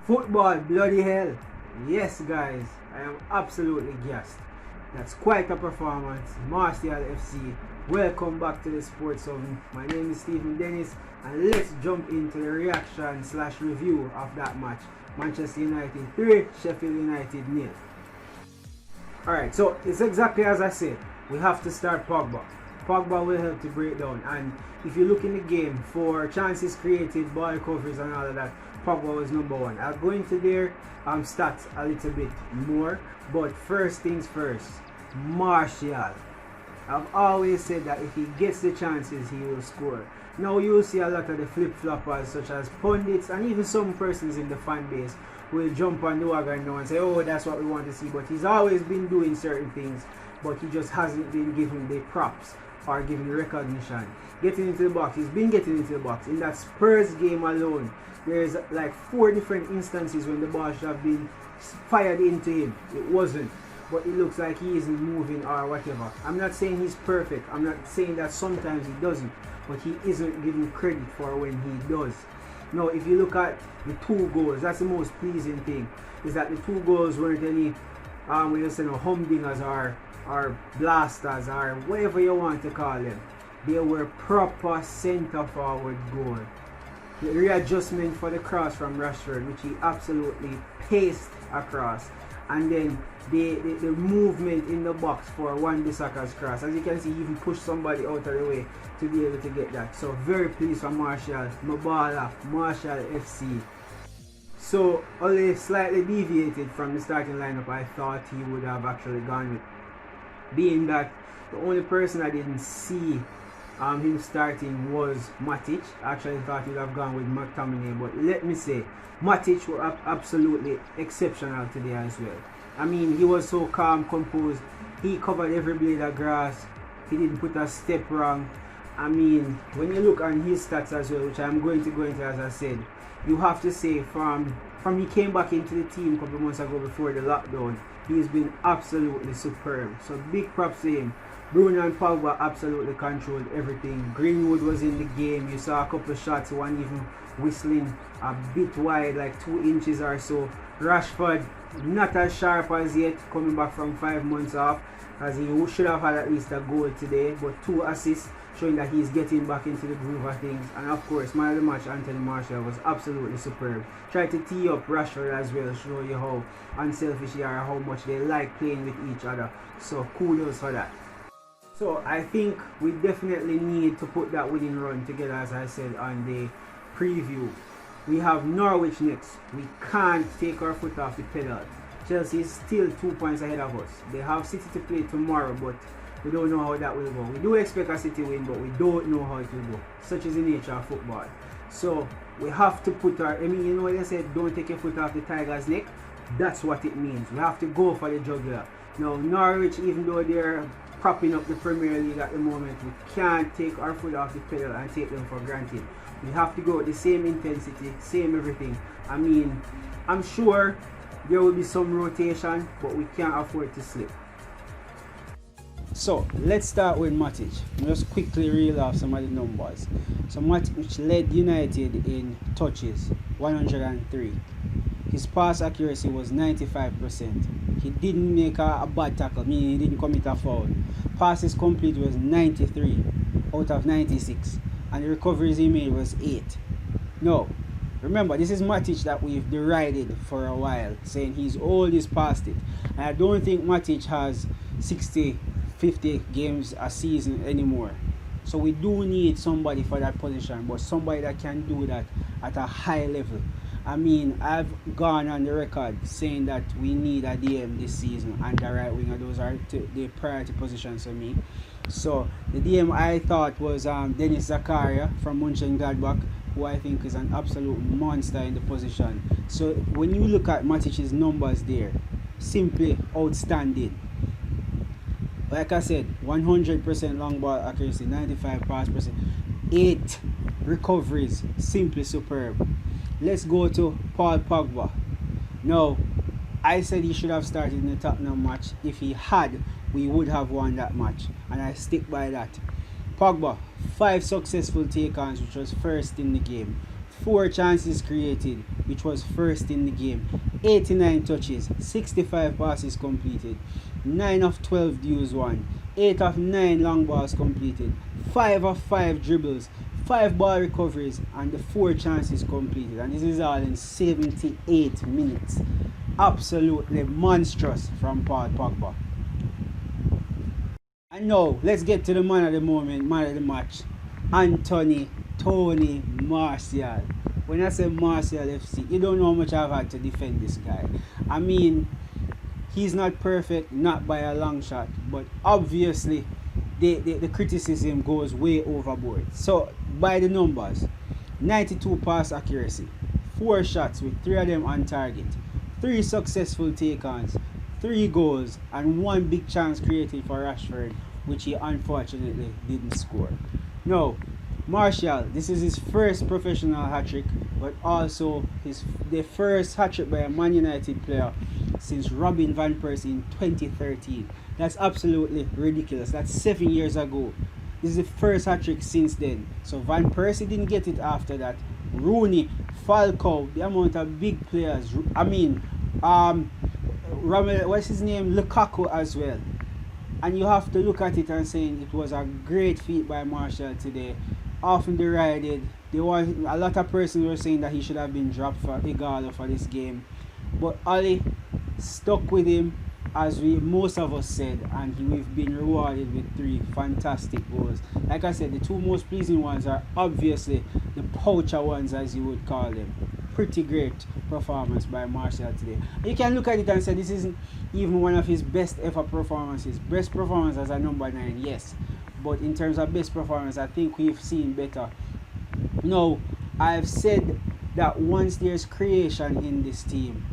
Football, bloody hell. Yes, guys, I am absolutely gassed. That's quite a performance. Martial FC, welcome back to the Sports Oven. My name is Stephen Dennis, and let's jump into the reaction slash review of that match. Manchester United 3, Sheffield United 0. Alright, so it's exactly as I said. We have to start Pogba. Pogba will help to break down, and if you look in the game for chances created, ball covers and all of that, Pogba was number one. I'll go into their stats a little bit more, but first things first, Martial. I've always said that if he gets the chances, he will score. Now you will see a lot of the flip-floppers such as pundits and even some persons in the fan base will jump on the wagon now and say, oh, that's what we want to see, but he's always been doing certain things, but he just hasn't been given the props or given the recognition. Getting into the box, he's been getting into the box. In that Spurs game alone, there's like 4 different instances when the ball should have been fired into him. It wasn't, but it looks like he isn't moving or whatever. I'm not saying he's perfect. I'm not saying that sometimes he doesn't, but he isn't given credit for when he does. Now, if you look at the 2 goals, that's the most pleasing thing, is that the 2 goals weren't any humdingers or blasters or whatever you want to call them. They were proper centre forward goal. The readjustment for the cross from Rashford, which he absolutely paced across, and then the movement in the box for Wan-Bissaka's cross. As you can see, he even pushed somebody out of the way to be able to get that. So very pleased for Martial, Mabala, Martial FC. So Ole slightly deviated from the starting lineup I thought he would have actually gone with, being that the only person I didn't see him starting was Matic. I actually thought he would have gone with McTominay, but let me say, Matic was absolutely exceptional today as well. I mean, he was so calm, composed. He covered every blade of grass. He didn't put a step wrong. I mean, when you look on his stats as well, which I'm going to go into as I said, you have to say from he came back into the team a couple of months ago before the lockdown, he's been absolutely superb. So big props to him. Bruno and Pogba absolutely controlled everything. Greenwood was in the game. You saw a couple of shots, one even whistling a bit wide, like 2 inches or so. Rashford, not as sharp as yet, coming back from 5 months off, as he should have had at least a goal today, but 2 assists, showing that he's getting back into the groove of things. And of course, man of the match, Anthony Martial, was absolutely superb. Tried to tee up Rashford as well, show you how unselfish they are, how much they like playing with each other. So kudos for that. So I think we definitely need to put that winning run together, as I said on the preview. We have Norwich next. We can't take our foot off the pedal. Chelsea is still 2 points ahead of us. They have City to play tomorrow, but we don't know how that will go. We do expect a City win, but we don't know how it will go. Such is the nature of football. So we have to put our, you know what they said, don't take your foot off the tiger's neck? That's what it means. We have to go for the jugular. Now Norwich, even though they're propping up the Premier League at the moment, we can't take our foot off the pedal and take them for granted. We have to go with the same intensity, same everything. I mean, I'm sure there will be some rotation, but we can't afford to slip. So let's start with Matic. Just quickly reel off some of the numbers. So Matic led United in touches, 103. His pass accuracy was 95%. He didn't make a bad tackle, meaning he didn't commit a foul. Passes complete was 93 out of 96. And the recoveries he made was 8. Now, remember, this is Matic that we've derided for a while, saying he's old, he's past it. And I don't think Matic has 50 games a season anymore. So we do need somebody for that position, but somebody that can do that at a high level. I mean, I've gone on the record saying that we need a DM this season and the right winger. Those are the priority positions for me. So the DM I thought was Dennis Zakaria from Mönchengladbach, who I think is an absolute monster in the position. So when you look at Matic's numbers there, simply outstanding. Like I said, 100% long ball accuracy, 95 pass percent, 8 recoveries, simply superb. Let's go to Paul Pogba. Now, I said he should have started in the Tottenham match. If he had, we would have won that match, and I stick by that. Pogba, 5 successful take-ons, which was first in the game. 4 chances created, which was first in the game, 89 touches, 65 passes completed, 9 of 12 duels won, 8 of 9 long balls completed, 5 of 5 dribbles, 5 ball recoveries, and the 4 chances completed. And this is all in 78 minutes. Absolutely monstrous from Paul Pogba. And now, let's get to the man of the moment, man of the match, Tony Martial. When I say Martial FC, you don't know how much I've had to defend this guy. I mean, he's not perfect, not by a long shot, but obviously the criticism goes way overboard. So, by the numbers, 92 pass accuracy, 4 shots with 3 of them on target, 3 successful take-ons, 3 goals, and 1 big chance created for Rashford, which he unfortunately didn't score. Now, Martial, this is his first professional hat-trick, but also the first hat-trick by a Man United player since Robin van Persie in 2013. That's absolutely ridiculous. That's 7 years ago. This is the first hat-trick since then. So Van Persie didn't get it after that. Rooney, Falcao, the amount of big players. I mean, what's his name? Lukaku as well. And you have to look at it and saying it was a great feat by Martial today. Often derided. A lot of persons were saying that he should have been dropped for Igalo for this game. But Ole stuck with him, as most of us said, and we've been rewarded with 3 fantastic goals. Like I said, the 2 most pleasing ones are obviously the poacher ones, as you would call them. Pretty great performance by Martial today. You can look at it and say this isn't even one of his best ever performances. Best performance as a number 9, yes. But in terms of best performance, I think we've seen better. Now, I've said that once there's creation in this team,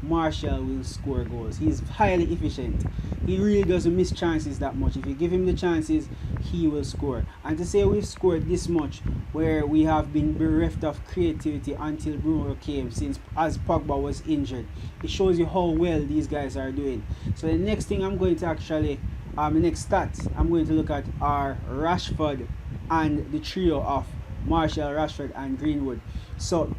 Martial will score goals. He's highly efficient. He really doesn't miss chances that much. If you give him the chances, he will score. And to say we've scored this much, where we have been bereft of creativity until Bruno came, as Pogba was injured, it shows you how well these guys are doing. So the next thing I'm going to actually, the next stats I'm going to look at are Rashford and the trio of Martial, Rashford, and Greenwood. So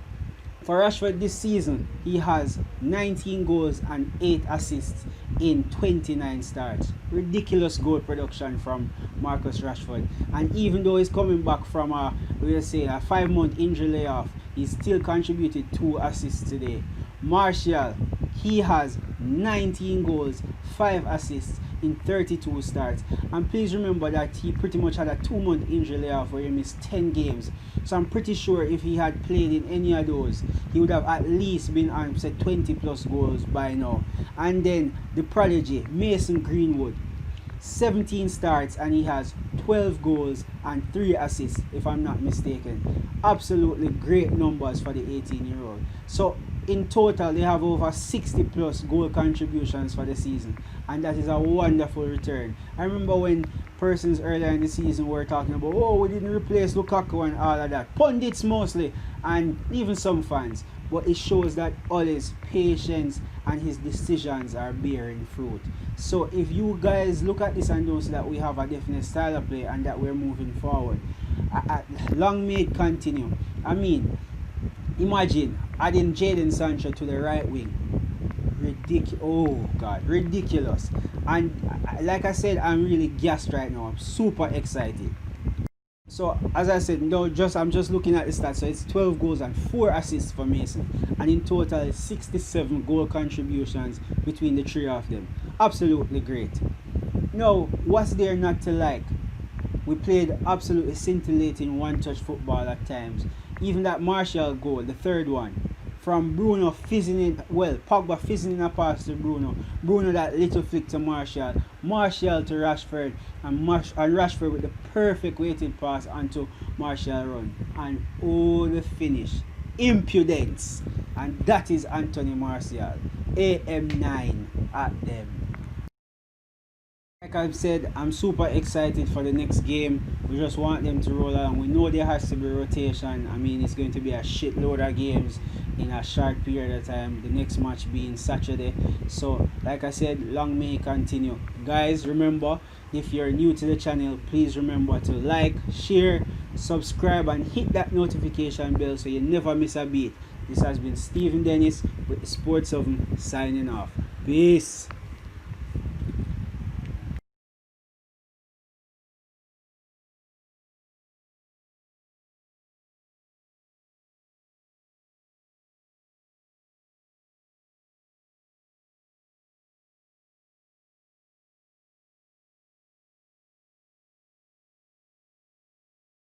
for Rashford this season, he has 19 goals and 8 assists in 29 starts. Ridiculous goal production from Marcus Rashford. And even though he's coming back from a 5-month injury layoff, he still contributed 2 assists today. Martial, he has 19 goals, 5 assists in 32 starts. And please remember that he pretty much had a 2-month injury layoff where he missed 10 games. So I'm pretty sure if he had played in any of those, he would have at least been on, say, 20 plus goals by now. And then the prodigy, Mason Greenwood, 17 starts and he has 12 goals and 3 assists, if I'm not mistaken. Absolutely great numbers for the 18-year-old. So in total, they have over 60 plus goal contributions for the season, and that is a wonderful return. I remember when persons earlier in the season were talking about, oh, we didn't replace Lukaku and all of that. Pundits mostly, and even some fans. But it shows that Ole's patience and his decisions are bearing fruit. So if you guys look at this and don't see that we have a definite style of play and that we're moving forward, long may it continue. I mean, imagine adding Jadon Sancho to the right wing. Ridiculous. And like I said, I'm really gassed right now. I'm super excited. So as I said, I'm just looking at the stats. So it's 12 goals and 4 assists for Mason, and in total it's 67 goal contributions between the 3 of them. Absolutely great. Now, what's there not to like? We played absolutely scintillating one-touch football at times. Even that Martial goal, the 3rd one, from Bruno Pogba fizzing in a pass to Bruno that little flick to Martial to Rashford, and Rashford with the perfect weighted pass onto Martial run, and the finish, impudence, and that is Anthony Martial, AM9 at them. Like I've said, I'm super excited for the next game. We just want them to roll along. We know there has to be rotation. I mean, it's going to be a shitload of games in a short period of time. The next match being Saturday. So, like I said, long may it continue. Guys, remember, if you're new to the channel, please remember to like, share, subscribe, and hit that notification bell so you never miss a beat. This has been Stephen Dennis with Sports 7 signing off. Peace.